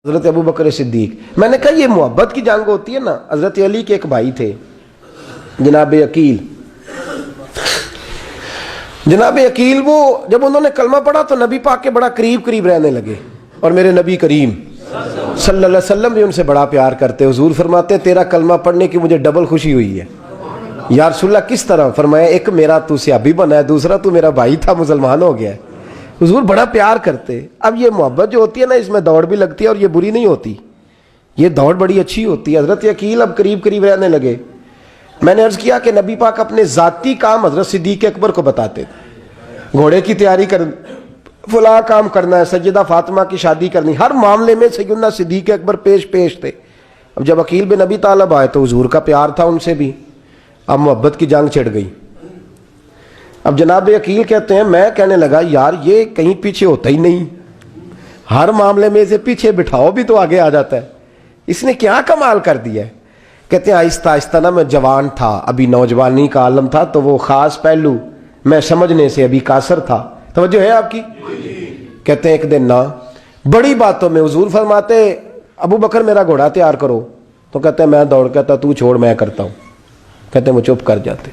حضرت ابو بکر صدیق. میں نے کہا یہ محبت کی جنگ ہوتی ہے نا. حضرت علی کے ایک بھائی تھے جناب عقیل. جناب عقیل وہ جب انہوں نے کلمہ پڑھا تو نبی پاک کے بڑا قریب رہنے لگے, اور میرے نبی کریم صلی اللہ علیہ وسلم بھی ان سے بڑا پیار کرتے. حضور فرماتے ہیں تیرا کلمہ پڑھنے کی مجھے ڈبل خوشی ہوئی ہے. یا رسول اللہ کس طرح؟ فرمایا ایک میرا تو صحابی بنا ہے, دوسرا تو میرا بھائی تھا مسلمان ہو گیا ہے. حضور بڑا پیار کرتے. اب یہ محبت جو ہوتی ہے نا اس میں دوڑ بھی لگتی ہے اور یہ بری نہیں ہوتی, یہ دوڑ بڑی اچھی ہوتی ہے. حضرت عقیل اب قریب رہنے لگے. میں نے عرض کیا کہ نبی پاک اپنے ذاتی کام حضرت صدیق اکبر کو بتاتے تھے. گھوڑے کی تیاری کر, فلاں کام کرنا ہے, سیدہ فاطمہ کی شادی کرنی, ہر معاملے میں سیدنا صدیق اکبر پیش تھے. اب جب عقیل بن ابی طالب آئے تو حضور کا پیار تھا ان سے بھی, اب محبت کی جنگ چھڑ گئی. اب جناب عقیل کہتے ہیں میں کہنے لگا یار یہ کہیں پیچھے ہوتا ہی نہیں, ہر معاملے میں اسے پیچھے بٹھاؤ بھی تو آگے آ جاتا ہے, اس نے کیا کمال کر دیا ہے. کہتے ہیں آہستہ نا میں جوان تھا, ابھی نوجوانی کا عالم تھا, تو وہ خاص پہلو میں سمجھنے سے ابھی قاصر تھا. توجہ ہے آپ کی؟ کہتے ہیں ایک دن نا بڑی باتوں میں حضور فرماتے ابو بکر میرا گھوڑا تیار کرو, تو کہتے ہیں میں دوڑ کہتا تو چھوڑ میں کرتا ہوں. کہتے ہیں وہ چپ کر جاتے.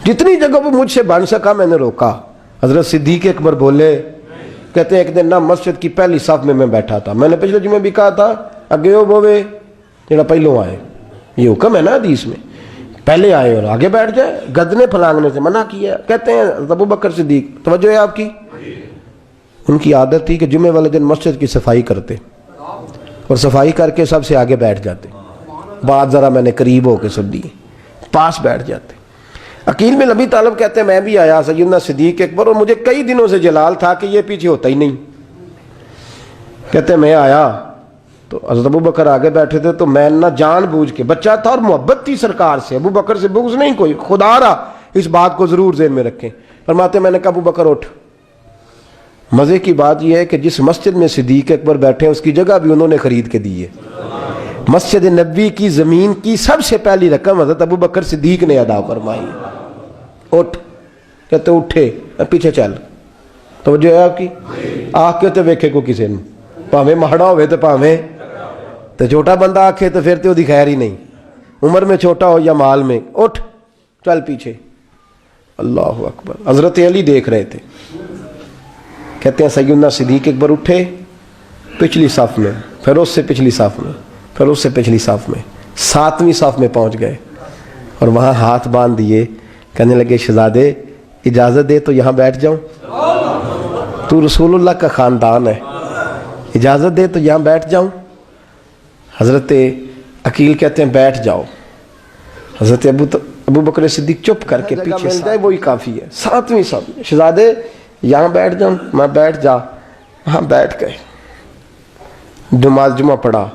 جتنی جگہ وہ مجھ سے بن سکا میں نے روکا. حضرت صدیق اکبر بولے, کہتے ہیں ایک دن نا مسجد کی پہلی صف میں بیٹھا تھا. میں نے پچھلے جمعے بھی کہا تھا اگے ہو بوے جڑا پہلوں آئے, یہ حکم ہے نا حدیث میں, پہلے آئے اور آگے بیٹھ جائے, گدنے پھلانگنے سے منع کیا. کہتے ہیں ابو بکر صدیق, توجہ ہے آپ کی, ان کی عادت تھی کہ جمعے والے دن مسجد کی صفائی کرتے اور صفائی کر کے سب سے آگے بیٹھ جاتے. بات ذرا میں نے قریب ہو کے سن دی, پاس بیٹھ جاتے. عقیل بن ابی طالب کہتے ہیں میں بھی آیا سیدنا صدیق اکبر, اور مجھے کئی دنوں سے جلال تھا کہ یہ پیچھے ہوتا ہی نہیں. کہتے ہیں میں آیا تو حضرت ابو بکر آگے بیٹھے تھے, تو میں نہ جان بوجھ کے, بچہ تھا اور محبت تھی سرکار سے, ابو بکر سے بغض نہیں کوئی, خدا رہا اس بات کو ضرور ذہن میں رکھیں. فرماتے میں نے کہا ابو بکر اٹھ. مزے کی بات یہ ہے کہ جس مسجد میں صدیق اکبر بیٹھے ہیں اس کی جگہ بھی انہوں نے خرید کے دی ہے. مسجد نبوی کی زمین کی سب سے پہلی رقم حضرت ابو بکر صدیق نے ادا فرمائی. اٹھ. کہتے اٹھے, پیچھے چل. توجہ ہے آپ کی؟ آنکھ کے تو ویکھے کو کسی نے, پاویں ماڑا ہوئے تو پاویں تو چھوٹا بندہ آکھے تو پھر تو دی خیر ہی نہیں, عمر میں چھوٹا ہو یا مال میں. اٹھ چل پیچھے. اللہ اکبر. حضرت علی دیکھ رہے تھے. کہتے ہیں سیدنا صدیق اکبر اٹھے, پچھلی صف میں, پھر اس سے پچھلی صف میں, پھر اس سے پچھلی صف میں, 7ویں صف میں پہنچ گئے اور وہاں ہاتھ باندھ دیے. کہنے لگے شہزادے اجازت دے تو یہاں بیٹھ جاؤں, تو رسول اللہ کا خاندان ہے, اجازت دے تو یہاں بیٹھ جاؤں. حضرت عقیل کہتے ہیں بیٹھ جاؤ. حضرت ابو بکر صدیق چپ کر کے پیچھے مل جائے وہی کافی ہے. 7ویں صف میں شہزادے یہاں بیٹھ جاؤں. میں بیٹھ جا. وہاں بیٹھ گئے, نماز جمعہ پڑھا,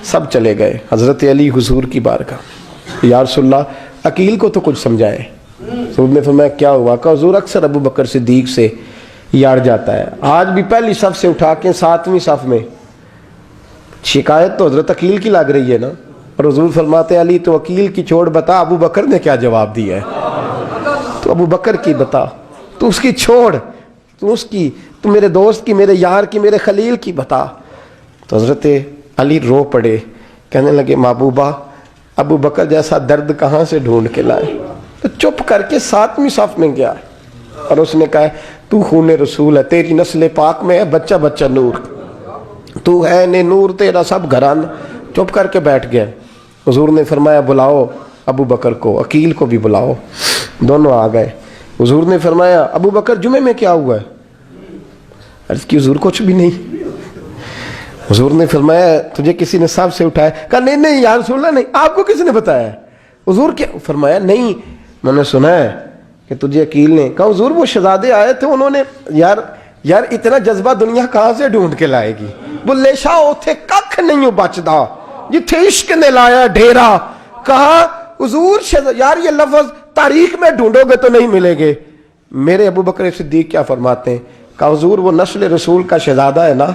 سب چلے گئے. حضرت علی حضور کی بارگاہ, یا رسول اللہ عقیل کو تو کچھ سمجھائے. حضور نے فرمایا کیا ہوا؟ کہ حضور اکثر ابو بکر صدیق سے یاڑ جاتا ہے, آج بھی پہلی صف سے اٹھا کے 7ویں صف میں. شکایت تو حضرت عقیل کی لگ رہی ہے نا, اور حضور فرماتے علی تو عقیل کی چھوڑ, بتا ابو بکر نے کیا جواب دیا ہے. تو ابو بکر کی بتا, تو اس کی چھوڑ, تو اس کی, تو میرے دوست کی, میرے یار کی, میرے خلیل کی بتا. تو حضرت علی رو پڑے, کہنے لگے محبوبہ ابو بکر جیسا درد کہاں سے ڈھونڈ کے لائے. تو چپ کر کے 7ویں صف میں گیا اور اس نے کہا تو خون رسول ہے, تیری نسل پاک میں ہے بچہ بچہ نور, تو ہے نے نور تیرا سب گھران. چپ کر کے بیٹھ گئے. حضور نے فرمایا بلاؤ ابو بکر کو, عقیل کو بھی بلاؤ. دونوں آ گئے. حضور نے فرمایا ابو بکر جمعے میں کیا ہوا ہے؟ عرض کی حضور کچھ بھی نہیں. حضور نے فرمایا تجھے کسی نے صف سے اٹھایا؟ کہا نہیں یا رسول اللہ نہیں. آپ کو کس نے بتایا؟ حضور کیا؟ فرمایا نہیں میں نے سنا ہے کہ تجھے عقیل نے. کہا حضور وہ شہزادے آئے تھے, انہوں نے یار اتنا جذبہ دنیا کہاں سے ڈھونڈ کے لائے گی. بلے شاہ اوتھے ککھ نہیں بچدا جتھے عشق نے لایا ڈھیرا. کہا حضور یار یہ لفظ تاریخ میں ڈھونڈو گے تو نہیں ملے گے. میرے ابو بکر صدیق کیا فرماتے ہیں؟ کہا حضور وہ نسل رسول کا شہزادہ ہے نا,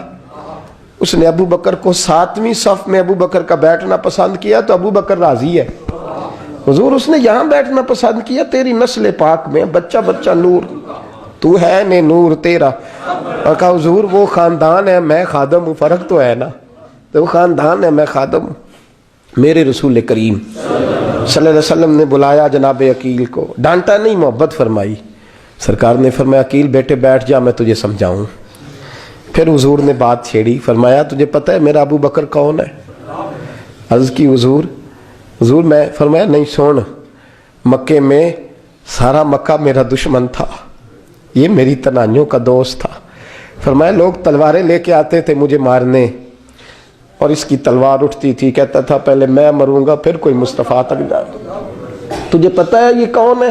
اس نے ابو بکر کو 7ویں صف میں ابو بکر کا بیٹھنا پسند کیا تو ابو بکر راضی ہے. حضور اس نے یہاں بیٹھنا پسند کیا, تیری نسل پاک میں بچہ بچہ نور, تو ہے نے نور تیرا. اور کہا حضور وہ خاندان ہے, میں خادم ہوں, فرق تو ہے نا. تو وہ خاندان ہے، میں خادم ہوں۔ میرے رسول کریم صلی اللہ علیہ وسلم نے بلایا جناب عقیل کو، ڈانٹا نہیں، محبت فرمائی۔ سرکار نے فرمایا عقیل بیٹے بیٹھ جا، میں تجھے سمجھاؤں۔ پھر حضور نے بات چھیڑی، فرمایا تجھے پتہ ہے میرا ابو بکر کون ہے؟ عرض کی حضور میں، فرمایا نہیں سن، مکے میں سارا مکہ میرا دشمن تھا، یہ میری تنائیوں کا دوست تھا۔ فرمایا لوگ تلواریں لے کے آتے تھے مجھے مارنے، اور اس کی تلوار اٹھتی تھی، کہتا تھا پہلے میں مروں گا پھر کوئی مصطفیٰ تک جائے۔ تجھے پتہ ہے یہ کون ہے؟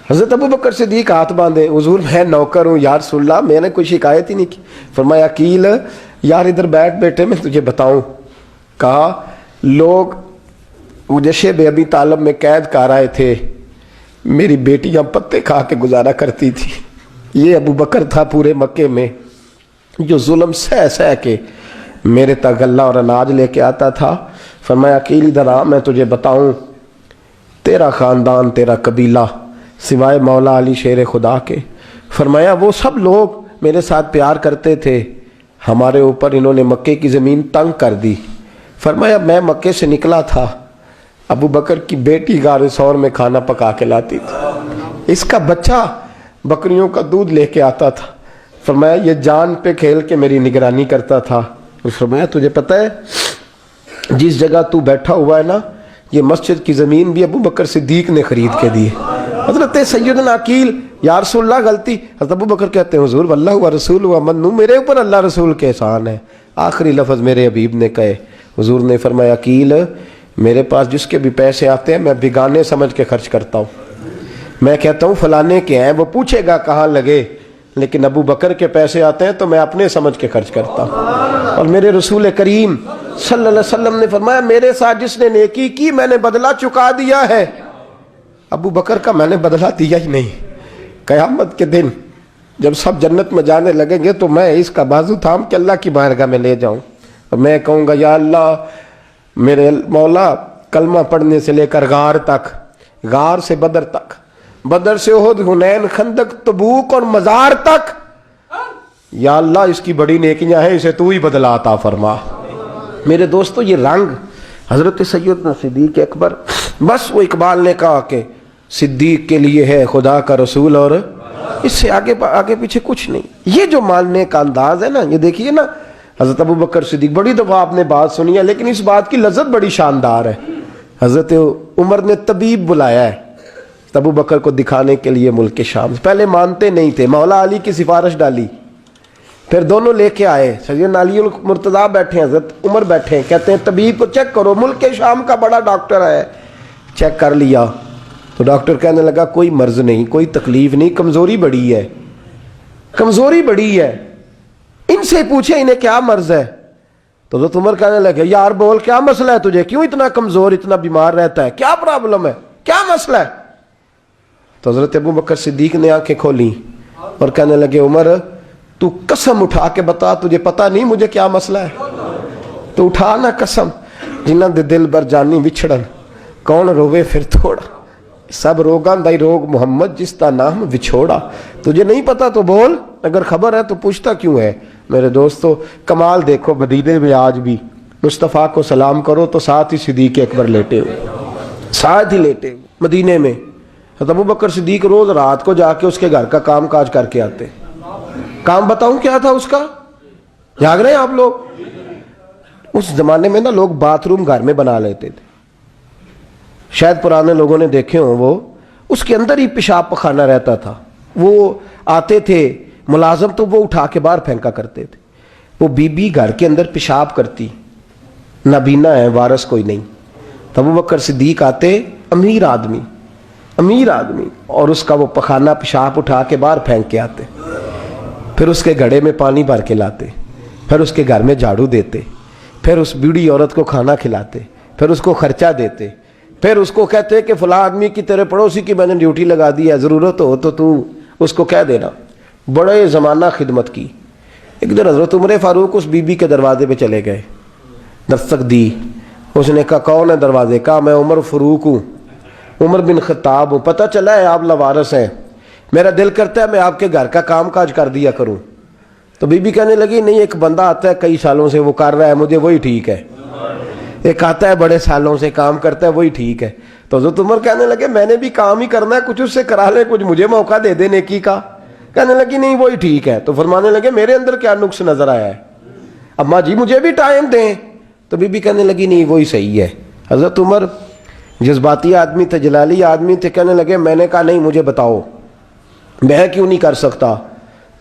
حضرت ابو بکر صدیق ہاتھ باندھے، حضور میں نوکر ہوں یا رسول اللہ، میں نے کوئی شکایت ہی نہیں کی۔ فرمایا عقیل یار ادھر بیٹھ بیٹے، میں تجھے بتاؤں۔ کہا لوگ مجھے شیب ابی طالب میں قید کر آئے تھے، میری بیٹیاں پتے کھا کے گزارا کرتی تھی، یہ ابو بکر تھا پورے مکے میں جو ظلم سہ کے میرے تک غلہ اور اناج لے کے آتا تھا۔ فرمایا عقیل ادھر آ، میں تجھے بتاؤں، تیرا خاندان تیرا قبیلہ سوائے مولا علی شیر خدا کے، فرمایا وہ سب لوگ میرے ساتھ پیار کرتے تھے، ہمارے اوپر انہوں نے مکے کی زمین تنگ کر دی۔ فرمایا میں مکے سے نکلا تھا، ابو بکر کی بیٹی غار ثور میں کھانا پکا کے لاتی تھی، اس کا بچہ بکریوں کا دودھ لے کے آتا تھا۔ فرمایا یہ جان پہ کھیل کے میری نگرانی کرتا تھا۔ فرمایا تجھے پتہ ہے جس جگہ تو بیٹھا ہوا ہے نا، یہ مسجد کی زمین بھی ابو بکر صدیق نے خرید کے دی۔ حضرت سیدنا عقیل یا رسول اللہ غلطی، حضرت ابو بکر کہتے ہیں حضور واللہ و رسول و منو، میرے اوپر اللہ رسول کے احسان ہے۔ آخری لفظ میرے حبیب نے کہے، حضور نے فرمایا عقیل میرے پاس جس کے بھی پیسے آتے ہیں میں بگانے سمجھ کے خرچ کرتا ہوں، میں کہتا ہوں فلانے کے ہیں، وہ پوچھے گا کہاں لگے، لیکن ابو بکر کے پیسے آتے ہیں تو میں اپنے سمجھ کے خرچ کرتا ہوں۔ اور میرے رسول کریم صلی اللہ علیہ وسلم نے فرمایا میرے ساتھ جس نے نیکی کی میں نے بدلہ چکا دیا ہے، ابو بکر کا میں نے بدلہ دیا ہی نہیں۔ قیامت کے دن جب سب جنت میں جانے لگیں گے تو میں اس کا بازو تھام کے اللہ کی بارگاہ میں لے جاؤں اور میں کہوں گا یا اللہ میرے مولا، کلمہ پڑھنے سے لے کر غار تک، غار سے بدر تک، بدر سے احد، حنین، خندق، تبوک اور مزار تک، یا اللہ اس کی بڑی نیکیاں ہیں، اسے تو ہی بدلا عطا فرما۔ میرے دوستو یہ رنگ حضرت سیدنا صدیق اکبر، بس وہ اقبال نے کہا کہ صدیق کے لیے ہے خدا کا رسول اور اس سے آگے پیچھے کچھ نہیں۔ یہ جو ماننے کا انداز ہے نا، یہ دیکھیے نا، حضرت ابو بکر صدیق، بڑی دفعہ آپ نے بات سنی ہے لیکن اس بات کی لذت بڑی شاندار ہے۔ حضرت عمر نے طبیب بلایا ہے ابو بکر کو دکھانے کے لیے ملک شام، پہلے مانتے نہیں تھے، مولا علی کی سفارش ڈالی، پھر دونوں لے کے آئے، سیدنا علی المرتضیٰ بیٹھے ہیں، حضرت عمر بیٹھے ہیں، کہتے ہیں طبیب کو چیک کرو، ملک شام کا بڑا ڈاکٹر ہے۔ چیک کر لیا تو ڈاکٹر کہنے لگا کوئی مرض نہیں، کوئی تکلیف نہیں، کمزوری بڑی ہے، کمزوری بڑی ہے، ان سے پوچھے انہیں کیا مرض ہے۔ تو حضرت عمر کہنے لگے یار بول کیا مسئلہ ہے تجھے، کیوں اتنا کمزور، اتنا بیمار رہتا ہے، کیا پرابلم ہے، کیا مسئلہ ہے؟ تو حضرت ابو بکر صدیق نے آنکھیں کھولیں اور کہنے لگے عمر تو قسم اٹھا کے بتا، تجھے پتا نہیں مجھے کیا مسئلہ ہے؟ تو اٹھا نا قسم، جنہاں دے دل بر جانی وچھڑن، کون روے پھر تھوڑا، سب روگاں دائی روگ محمد جس کا نام وچھوڑا۔ تجھے نہیں پتا تو بول، اگر خبر ہے تو پوچھتا کیوں ہے؟ میرے دوستو کمال دیکھو، مدینے میں آج بھی مصطفیٰ کو سلام کرو تو ساتھ ہی صدیق اکبر لیٹے ہوئے، ساتھ ہی لیٹے ہوئے مدینے میں۔ ابو بکر صدیق روز رات کو جا کے اس کے گھر کا کام کاج کر کے آتے۔ کام بتاؤں کیا تھا اس کا؟ جاگ رہے ہیں آپ لوگ؟ اس زمانے میں نا لوگ باتھ روم گھر میں بنا لیتے تھے، شاید پرانے لوگوں نے دیکھے ہوں، وہ اس کے اندر ہی پیشاب پخانہ رہتا تھا، وہ آتے تھے ملازم تو وہ اٹھا کے باہر پھینکا کرتے تھے۔ وہ بی بی گھر کے اندر پیشاب کرتی، نابینا ہے، وارث کوئی نہیں، تو ابو بکر صدیق آتے، امیر آدمی، اور اس کا وہ پخانہ پیشاب اٹھا کے باہر پھینک کے آتے، پھر اس کے گھڑے میں پانی بھر کے لاتے، پھر اس کے گھر میں جھاڑو دیتے، پھر اس بوڑھی عورت کو کھانا کھلاتے، پھر اس کو خرچہ دیتے، پھر اس کو کہتے کہ فلاں آدمی کی تیرے پڑوسی کی میں نے ڈیوٹی لگا دی ہے، ضرورت ہو تو اس کو کہہ دینا۔ بڑے زمانہ خدمت کی۔ ایک دن حضرت عمر فاروق اس بی بی کے دروازے پہ چلے گئے، دستک دی، اس نے کہا کون ہے دروازے؟ کہا میں عمر فاروق ہوں، عمر بن خطاب ہوں، پتہ چلا ہے آپ لوارث ہیں، میرا دل کرتا ہے میں آپ کے گھر کا کام کاج کر دیا کروں۔ تو بی بی کہنے لگی نہیں، ایک بندہ آتا ہے کئی سالوں سے وہ کر رہا ہے مجھے وہی ٹھیک ہے، ایک آتا ہے بڑے سالوں سے کام کرتا ہے وہی ٹھیک ہے۔ تو حضرت عمر کہنے لگے میں نے بھی کام ہی کرنا ہے، کچھ اس سے کرا لیں، کچھ مجھے موقع دے دے نیکی کا۔ کہنے لگی نہیں وہی ٹھیک ہے۔ تو فرمانے لگے میرے اندر کیا نقص نظر آیا ہے، اماں جی مجھے بھی ٹائم دیں۔ تو بی بی کہنے لگی نہیں وہی صحیح ہے۔ حضرت عمر جذباتی آدمی تھے، جلالی آدمی تھے، کہنے لگے میں نے کہا نہیں مجھے بتاؤ میں کیوں نہیں کر سکتا۔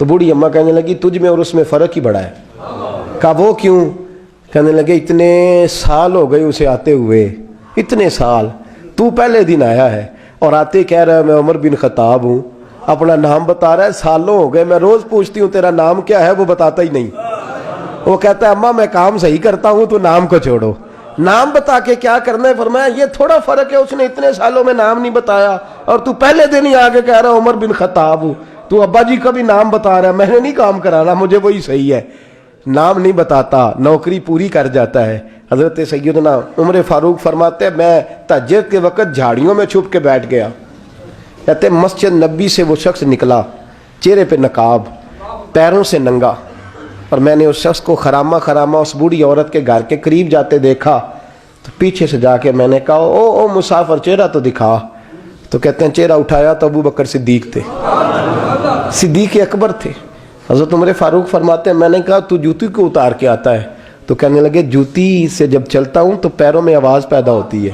تو بوڑھی اماں کہنے لگی تجھ میں اور اس میں فرق ہی بڑا ہے۔ کہا وہ کیوں؟ کہنے لگے اتنے سال ہو گئے اسے آتے ہوئے، اتنے سال، تو پہلے دن آیا ہے اور آتے کہہ رہا ہے میں عمر بن خطاب ہوں، اپنا نام بتا رہا ہے، سالوں ہو گئے میں روز پوچھتی ہوں تیرا نام کیا ہے، وہ بتاتا ہی نہیں۔ وہ کہتا ہے اماں میں کام صحیح کرتا ہوں تو نام کو چھوڑو، نام بتا کے کیا کرنا ہے۔ فرمایا یہ تھوڑا فرق ہے، اس نے اتنے سالوں میں نام نہیں بتایا اور تو پہلے دن ہی آگے کہہ رہا عمر بن خطاب ہوں، تو ابا جی کا بھی نام بتا رہا ہے، میں نے نہیں کام کرانا، مجھے وہی صحیح ہے۔ نام نہیں بتاتا، نوکری پوری کر جاتا ہے۔ حضرت سیدنا عمر فاروق فرماتے ہیں میں تہجد کے وقت جھاڑیوں میں چھپ کے بیٹھ گیا، کہتے مسجد نبی سے وہ شخص نکلا، چہرے پہ نقاب، پیروں سے ننگا، اور میں نے اس شخص کو خرامہ اس بوڑھی عورت کے گھر کے قریب جاتے دیکھا، تو پیچھے سے جا کے میں نے کہا او مسافر چہرہ تو دکھا۔ تو کہتے ہیں چہرہ اٹھایا تو ابو بکر صدیق تھے، صدیق اکبر تھے۔ حضرت عمر فاروق فرماتے ہیں میں نے کہا تو جوتی کو اتار کے آتا ہے؟ تو کہنے لگے جوتی سے جب چلتا ہوں تو پیروں میں آواز پیدا ہوتی ہے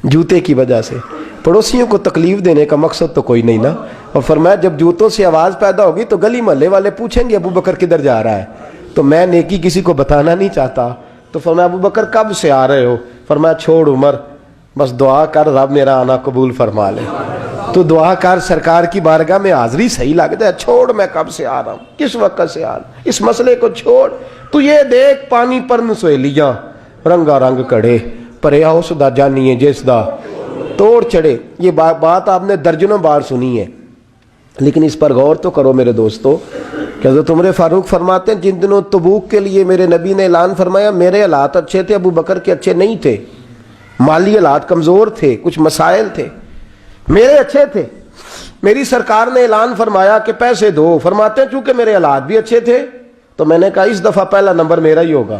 جوتے کی وجہ سے، پڑوسیوں کو تکلیف دینے کا مقصد تو کوئی نہیں نا۔ اور فرمایا جب جوتوں سے آواز پیدا ہوگی تو گلی محلے والے پوچھیں گے ابو بکر کدھر جا رہا ہے، تو میں نیکی کسی کو بتانا نہیں چاہتا۔ تو فرمایا ابو بکر کب سے آ رہے ہو؟ فرمایا چھوڑ عمر، بس دعا کر رب میرا آنا قبول فرما لے، تو دعا کر سرکار کی بارگاہ میں حاضری صحیح لگ جائے، چھوڑ میں کب سے آ رہا ہوں، کس وقت سے آ رہا ہوں، اس مسئلے کو چھوڑ، تو یہ دیکھ پانی پر نسویلیاں رنگا رنگ کڑے پرے آؤ سدا جانیے جس دا توڑ چڑھے۔ یہ بات آپ نے درجنوں بار سنی ہے، لیکن اس پر غور تو کرو میرے دوستو کہ حضرت عمر فاروق فرماتے ہیں جن دنوں تبوک کے لیے میرے نبی نے اعلان فرمایا میرے حالات اچھے تھے، ابو بکر کے اچھے نہیں تھے، مالی حالات کمزور تھے، کچھ مسائل تھے، میرے اچھے تھے۔ میری سرکار نے اعلان فرمایا کہ پیسے دو، فرماتے ہیں چونکہ میرے حالات بھی اچھے تھے تو میں نے کہا اس دفعہ پہلا نمبر میرا ہی ہوگا۔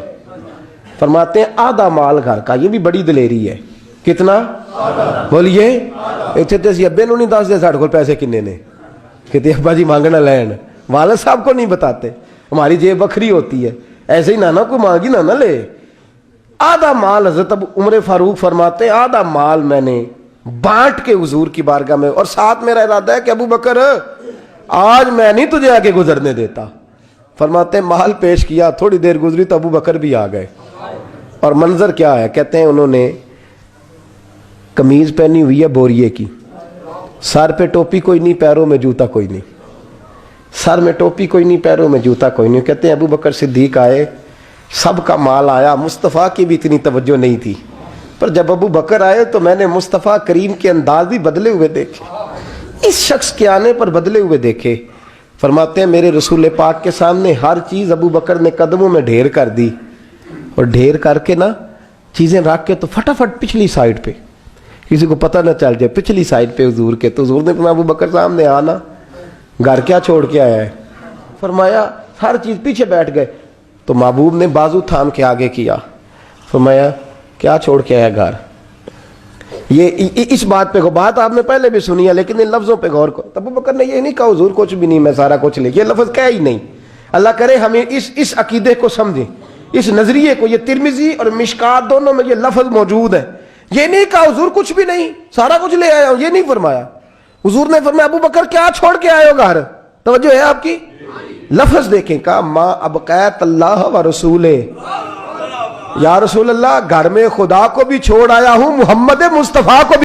فرماتے ہیں آدھا مال گھر کا، یہ بھی بڑی دلیری ہے۔ کتنا؟ بولیے اتنے تے ابے نو نہیں دس دے ساڑھے کو پیسے کنے نے، کہتے ابا جی مانگنا لین، والد صاحب کو نہیں بتاتے، ہماری جیب بکھری ہوتی ہے، ایسے ہی نانا کو مانگی نہ لے۔ آدھا مال حضرت عمر فاروق فرماتے ہیں آدھا مال میں نے بانٹ کے حضور کی بارگاہ میں، اور ساتھ میرا ارادہ ہے کہ ابو بکر آج میں نہیں تجھے آگے گزرنے دیتا۔ فرماتے ہیں مال پیش کیا، تھوڑی دیر گزری تو ابو بکر بھی آ گئے، اور منظر کیا ہے؟ کہتے ہیں انہوں نے قمیض پہنی ہوئی ہے بوریے کی، سر پہ ٹوپی کوئی نہیں، پیروں میں جوتا کوئی نہیں، سر میں ٹوپی کوئی نہیں، پیروں میں جوتا کوئی نہیں۔ کہتے ہیں ابو بکر صدیق آئے، سب کا مال آیا، مصطفیٰ کی بھی اتنی توجہ نہیں تھی، پر جب ابو بکر آئے تو میں نے مصطفیٰ کریم کے انداز بھی بدلے ہوئے دیکھے، اس شخص کے آنے پر بدلے ہوئے دیکھے۔ فرماتے ہیں میرے رسول پاک کے سامنے ہر چیز ابو بکر نے قدموں میں ڈھیر کر دی، اور ڈھیر کر کے نا چیزیں رکھ کے تو فٹافٹ پچھلی سائڈ پہ، کسی کو پتہ نہ چل جائے، پچھلی سائڈ پہ حضور کے۔ تو حضور نے فرمایا ابو بکر سامنے آنا، گھر کیا چھوڑ کے آیا ہے؟ فرمایا ہر چیز، پیچھے بیٹھ گئے۔ تو محبوب نے بازو تھام کے آگے کیا، فرمایا کیا چھوڑ کے آیا گھر؟ یہ اس بات پہ بات آپ نے پہلے بھی سنی ہے، لیکن ان لفظوں پہ غور کرو۔ ابو بکر نے یہ نہیں کہا حضور کچھ بھی نہیں میں سارا کچھ لے، یہ لفظ کہا ہی نہیں۔ اللہ کرے ہمیں اس عقیدے کو سمجھیں، اس نظریے کو۔ یہ ترمذی اور مشکات دونوں میں یہ لفظ موجود ہے۔ یہ نہیں کہا حضور کچھ بھی نہیں سارا کچھ لے آیا ہوں، یہ نہیں فرمایا۔ حضور نے فرمایا ابو بکر کیا چھوڑ کے آئے ہو گھر؟ توجہ ہے آپ کی؟ لفظ دیکھیں، کہا ما ابقیت اللہ و رسولہ، یا رسول اللہ گھر میں خدا کو بھی چھوڑ آیا ہوں، محمد مصطفیٰ کو بھی